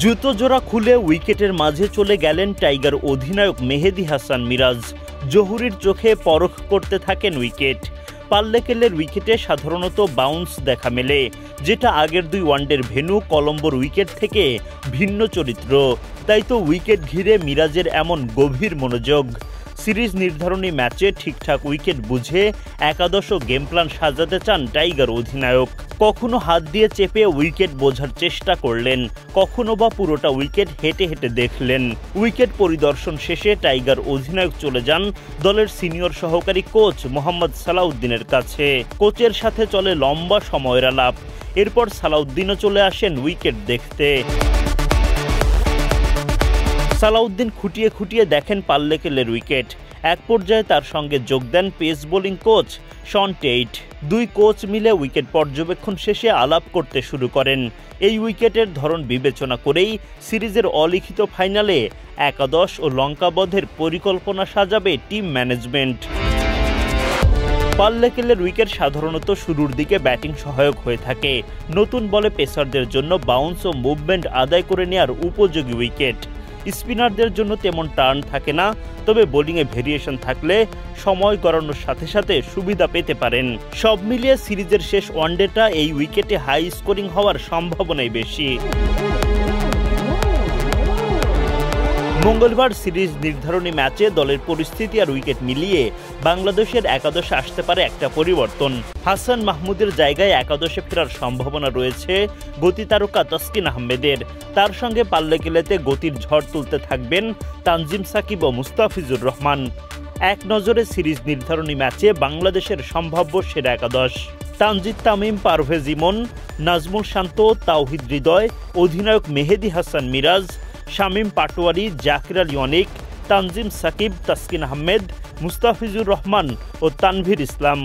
জুতো জোড়া খুলে উইকেটের মাঝে চলে গেলেন টাইগার অধিনায়ক মেহেদী হাসান মিরাজ। জহুরীর চোখে পরখ করতে থাকেন উইকেট। পাল্লেকেলের উইকেটে সাধারণত বাউন্স দেখা মেলে, যেটা আগের দুই ওয়ানডের ভেন্যু কলম্বোর উইকেট থেকে ভিন্ন চরিত্র। তাই তো উইকেট ঘিরে মিরাজের এমন গভীর মনোযোগ। সিরিজ নির্ধারণী ম্যাচে ঠিকঠাক উইকেট বুঝে একাদশ ও গেম প্ল্যান সাজাতে চান টাইগার অধিনায়ক। কখনো হাত দিয়ে চেপে উইকেট বোঝার চেষ্টা করলেন, কখনো বা পুরোটা উইকেট হেঁটে হেঁটে দেখলেন। উইকেট পরিদর্শন শেষে টাইগার অধিনায়ক চলে যান দলের সিনিয়র সহকারী কোচ মোহাম্মদ সালাউদ্দিনের কাছে। কোচের সাথে চলে লম্বা সময়ের আলাপ। এরপর সালাউদ্দিনও চলে আসেন উইকেট দেখতে। সালাউদ্দিন খুঁটিয়ে খুঁটিয়ে দেখেন পাল্লেকেলের উইকেট। এক পর্যায়ে তার সঙ্গে যোগ দেন pace bowling coach Shaun Tait. দুই কোচ মিলে উইকেট পর্যবেক্ষণ শেষে আলাপ করতে শুরু করেন। এই উইকেটের ধরন বিবেচনা করেই সিরিজের অলিখিত ফাইনালে একাদশ ও লঙ্কাবধের পরিকল্পনা সাজাবে টিম ম্যানেজমেন্ট। পাল্লেকেলের উইকেট সাধারণত শুরুর দিকে ব্যাটিং সহায়ক হয়ে থাকে। নতুন বলে পেসারদের জন্য বাউন্স ও মুভমেন্ট আদায় করে নেওয়ার উপযোগী উইকেট। স্পিনারদের জন্য তেমন টার্ন থাকে না, তবে বোলিংয়ে ভেরিয়েশন থাকলে সময় গড়ানোর সাথে সাথে সুবিধা পেতে পারেন। সব মিলিয়ে সিরিজের শেষ ওয়ানডেটা এই উইকেটে হাই স্কোরিং হওয়ার সম্ভাবনাই বেশি। মঙ্গলবার সিরিজ নির্ধারণী ম্যাচে দলের পরিস্থিতি আর উইকেট মিলিয়ে বাংলাদেশের একাদশে আসতে পারে একটা পরিবর্তন। হাসান মাহমুদের জায়গায় একাদশে ফেরার সম্ভাবনা রয়েছে গতি তারকা তাসকিন আহমেদের। তার সঙ্গে পাল্লেকেলেতে গতির ঝড় তুলতে থাকবেন তানজিম সাকিব ও মুস্তাফিজুর রহমান। এক নজরে সিরিজ নির্ধারণী ম্যাচে বাংলাদেশের সম্ভাব্য সেরা একাদশ: তানজিদ তামিম, পারভেজ ইমন, নাজমুল শান্ত, তাওহিদ হৃদয়, অধিনায়ক মেহেদী হাসান মিরাজ, শামীম পাটোয়ারি, জাকির আলী অনিক, তানজিম সাকিব, তাসকিন আহমেদ, মুস্তাফিজুর রহমান ও তানভীর ইসলাম।